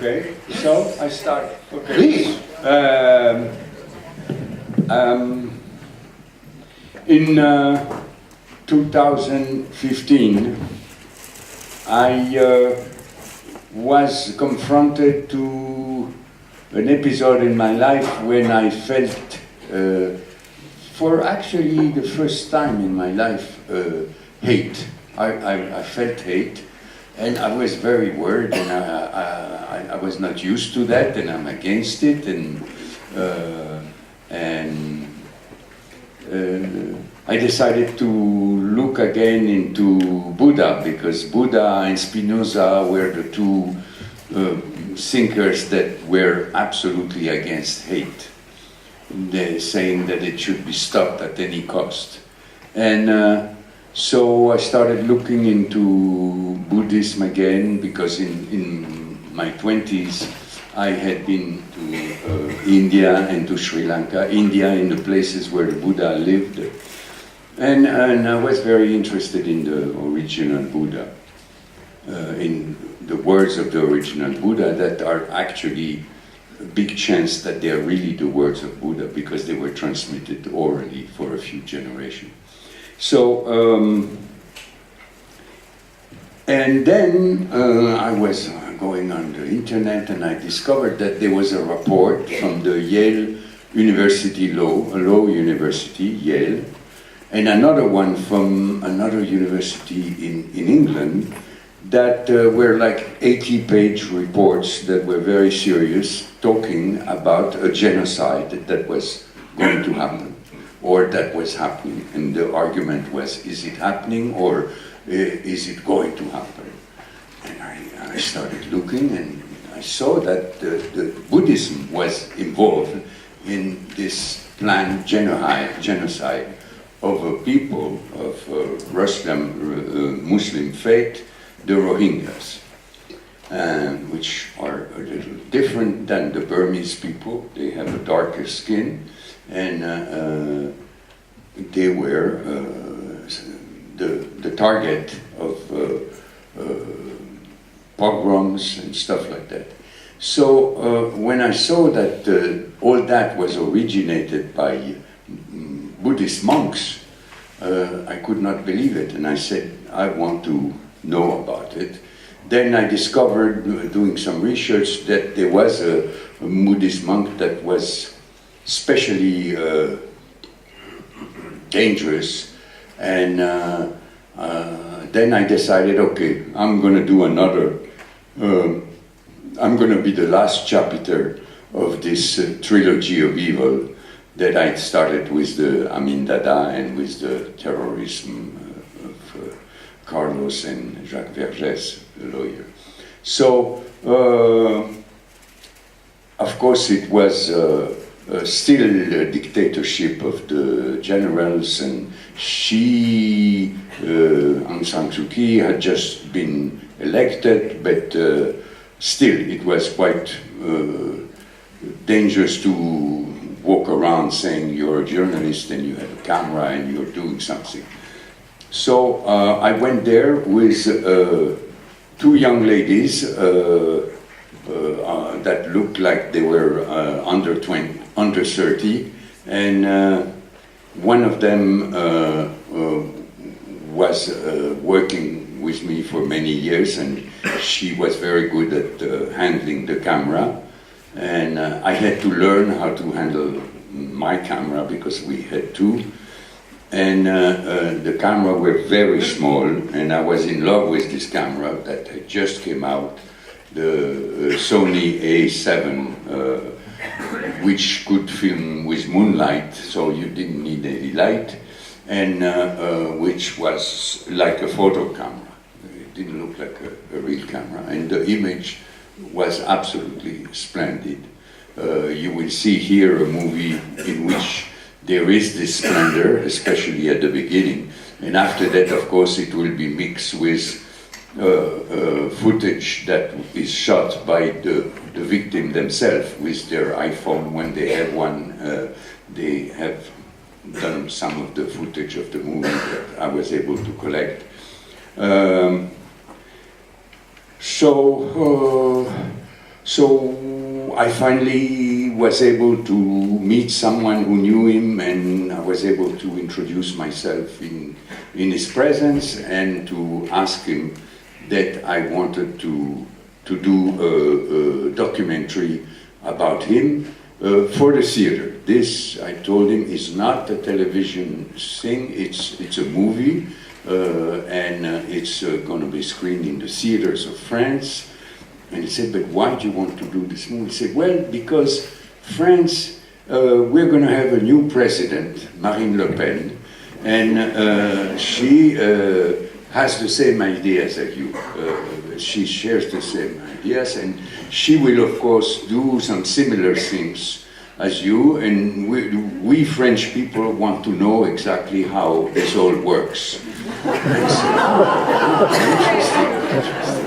Okay, so I start. Okay. Please. In 2015, I was confronted to an episode in my life when I felt, for actually the first time in my life, hate. I felt hate, and I was very worried, and I was not used to that, and I'm against it, and I decided to look again into Buddha, because Buddha and Spinoza were the two thinkers that were absolutely against hate. They're saying that it should be stopped at any cost. And so I started looking into Buddhism again, because in my 20s I had been to India and to Sri Lanka. India in the places where the Buddha lived. And I was very interested in the original Buddha, in the words of the original Buddha that are actually a big chance that they are really the words of Buddha, because they were transmitted orally for a few generations. So, and then I was going on the internet, and I discovered that there was a report from the Yale University Law University, Yale, and another one from another university in England, that were like 80-page reports that were very serious, talking about a genocide that was going to happen, or that was happening. And the argument was, is it happening, or is it going to happen? And I started looking, and I saw that the Buddhism was involved in this planned genocide of a people of Muslim faith, the Rohingyas, which are a little different than the Burmese people. They have a darker skin, and they were the target of pogroms and stuff like that. So when I saw that all that was originated by Buddhist monks, I could not believe it, and I said, I want to know about it. Then I discovered, doing some research, that there was a Buddhist monk that was especially dangerous, and then I decided, okay, I'm going to do another, I'm going to be the last chapter of this trilogy of evil that I started with the Amin Dada and with the terrorism of Carlos and Jacques Vergès, the lawyer. So, of course, it was still a dictatorship of the generals, and Aung San Suu Kyi had just been elected, but still it was quite dangerous to walk around saying you're a journalist and you have a camera and you're doing something. So I went there with two young ladies that looked like they were under 30, and one of them was working with me for many years, and she was very good at handling the camera, and I had to learn how to handle my camera because we had two, and the camera were very small, and I was in love with this camera that had just came out, the Sony A7, which could film with moonlight, so you didn't need any light, and which was like a photo camera. It didn't look like a real camera, and the image was absolutely splendid. You will see here a movie in which there is this splendor, especially at the beginning, and after that, of course, it will be mixed with footage that is shot by the victim themselves with their iPhone. When they have one, they have done some of the footage of the movie that I was able to collect. So I finally was able to meet someone who knew him, and I was able to introduce myself in his presence and to ask him that I wanted to do a documentary about him for the theater. This, I told him, is not a television thing, it's a movie, and it's going to be screened in the theaters of France. And he said, but why do you want to do this movie? He said, well, because France, we're going to have a new president, Marine Le Pen, and she has the same ideas as you. She shares the same ideas, and she will, of course, do some similar things as you, and we French people want to know exactly how this all works.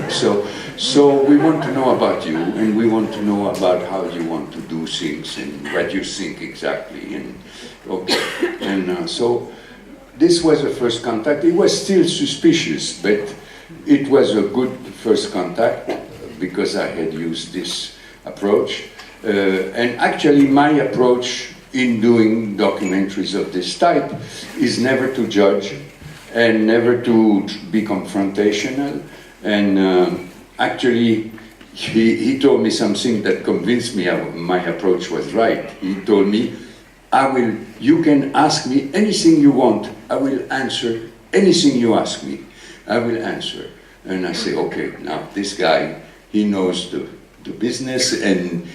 Interesting. So we want to know about you, and we want to know about how you want to do things and what you think exactly. And okay, and so this was the first contact. It was still suspicious, but it was a good first contact because I had used this approach. And actually, my approach in doing documentaries of this type is never to judge and never to be confrontational. And actually, he told me something that convinced me my approach was right. He told me, you can ask me anything you want. I will answer anything you ask me. I will answer. And I say, okay, now this guy, he knows the business, and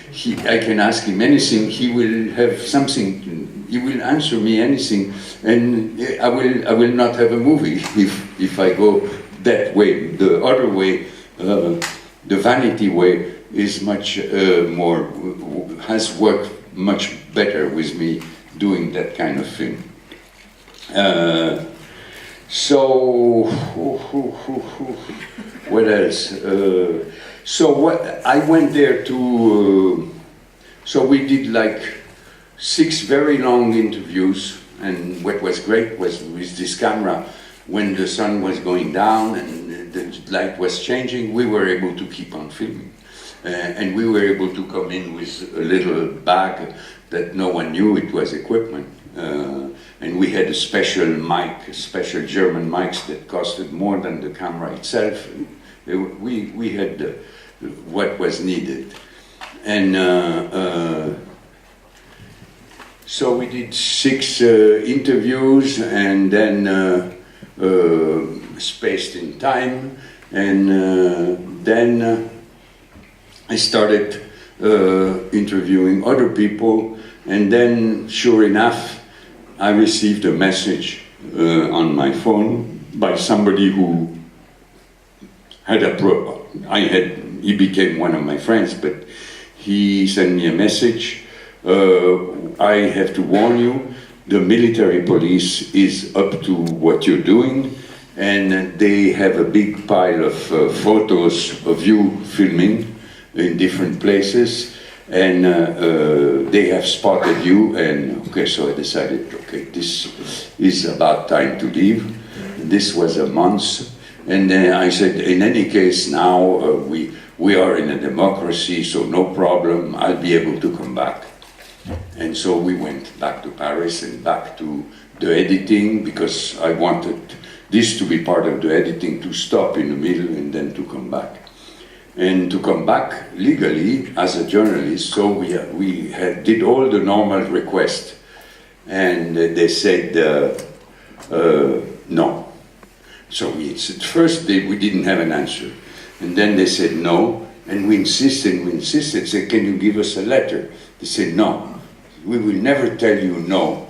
I can ask him anything. He will have something. He will answer me anything, and I will not have a movie if I go that way. The other way, the vanity way, is much more, has worked much better with me doing that kind of thing. So what else? I went there to. So we did like 6 very long interviews, and what was great was with this camera, when the sun was going down and the light was changing, we were able to keep on filming. And we were able to come in with a little bag that no one knew it was equipment. And we had a special mic, special German mics that costed more than the camera itself. We had what was needed. And so we did 6 interviews, and then spaced in time, and then I started interviewing other people, and then sure enough I received a message on my phone by somebody who had he became one of my friends, but he sent me a message. I have to warn you, the military police is up to what you're doing, and they have a big pile of photos of you filming in different places, and they have spotted you. And okay, so I decided, okay, this is about time to leave. This was a month, and then I said, in any case, now we are in a democracy, so no problem, I'll be able to come back. And so we went back to Paris and back to the editing, because I wanted this to be part of the editing, to stop in the middle and then to come back. And to come back legally as a journalist, so we did all the normal requests, and they said no. So at first we didn't have an answer, and then they said no, and we insisted, said, can you give us a letter? They said no, we will never tell you no,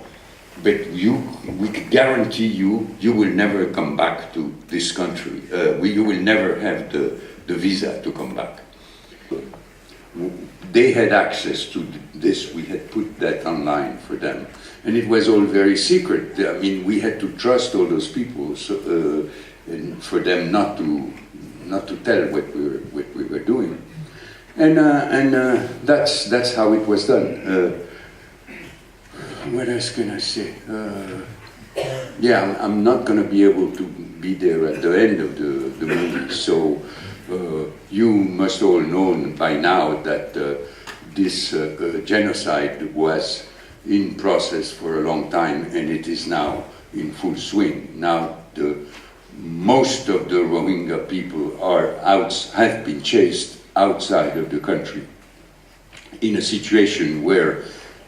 but we can guarantee you will never come back to this country. You will never have the visa to come back. They had access to this, we had put that online for them. And it was all very secret. I mean, we had to trust all those people, so, and for them not to tell what we were doing. And that's how it was done. What else can I say? Yeah, I'm not going to be able to be there at the end of the movie, so you must all know by now that this genocide was in process for a long time, and it is now in full swing. Now most of the Rohingya people have been chased outside of the country in a situation where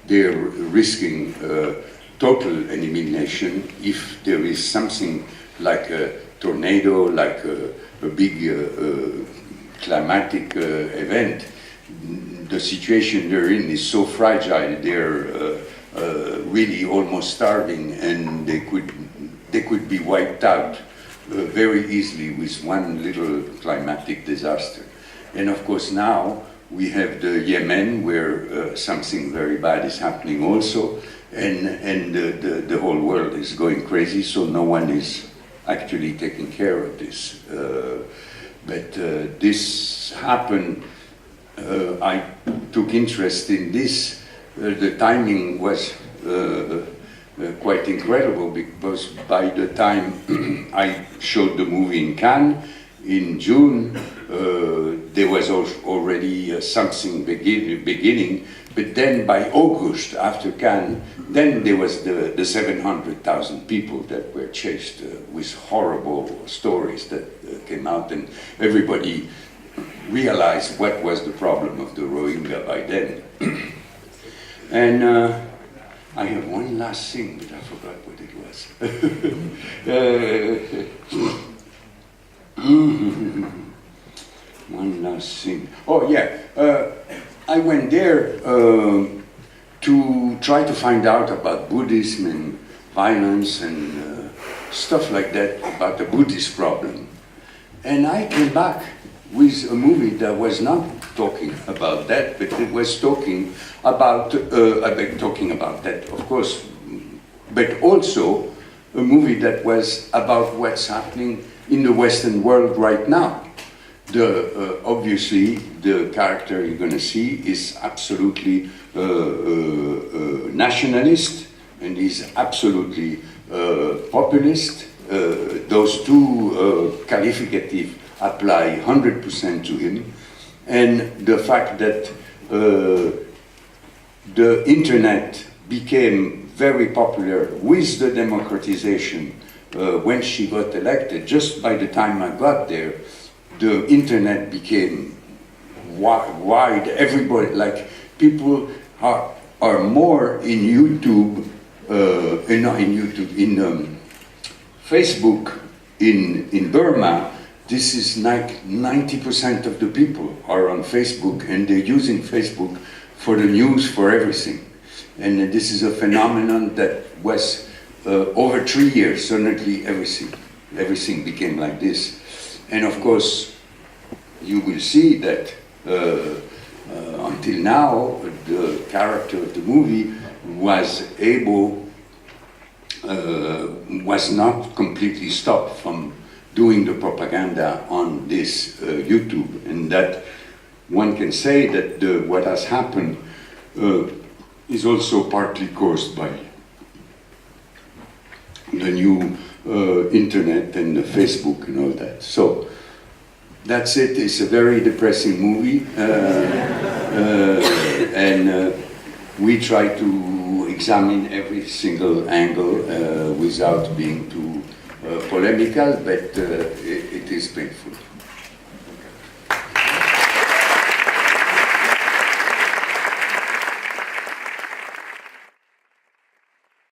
they're risking total elimination if there is something like a tornado, like a big climatic event. The situation they're in is so fragile, they're really almost starving, and they could be wiped out very easily with one little climatic disaster. And of course now we have the Yemen, where something very bad is happening also, and the whole world is going crazy, so no one is actually taking care of this. But this happened, I took interest in this. The timing was quite incredible, because by the time I showed the movie in Cannes in June, there was already something beginning, but then by August, after Cannes, then there was the 700,000 people that were chased with horrible stories that came out, and everybody realized what was the problem of the Rohingya by then. And I have one last thing, but I forgot what it was. One last thing. Oh yeah, I went there to try to find out about Buddhism and violence and stuff like that, about the Buddhist problem. And I came back with a movie that was not talking about that, but it was talking about that, of course, but also a movie that was about what's happening in the Western world right now. Obviously, the character you're going to see is absolutely nationalist, and he's absolutely populist. Those two qualificative apply 100% to him. And the fact that the internet became very popular with the democratization when she got elected. Just by the time I got there, the internet became wide. Everybody, like, people are more in YouTube, in Facebook in Burma. This is like 90% of the people are on Facebook, and they're using Facebook for the news, for everything. And this is a phenomenon that was over 3 years, suddenly everything became like this. And of course, you will see that until now, the character of the movie was not completely stopped from doing the propaganda on this YouTube, and that one can say that what has happened is also partly caused by the new internet and the Facebook and all that. So that's it. It's a very depressing movie, and we try to examine every single angle without being too polemical, but it is painful.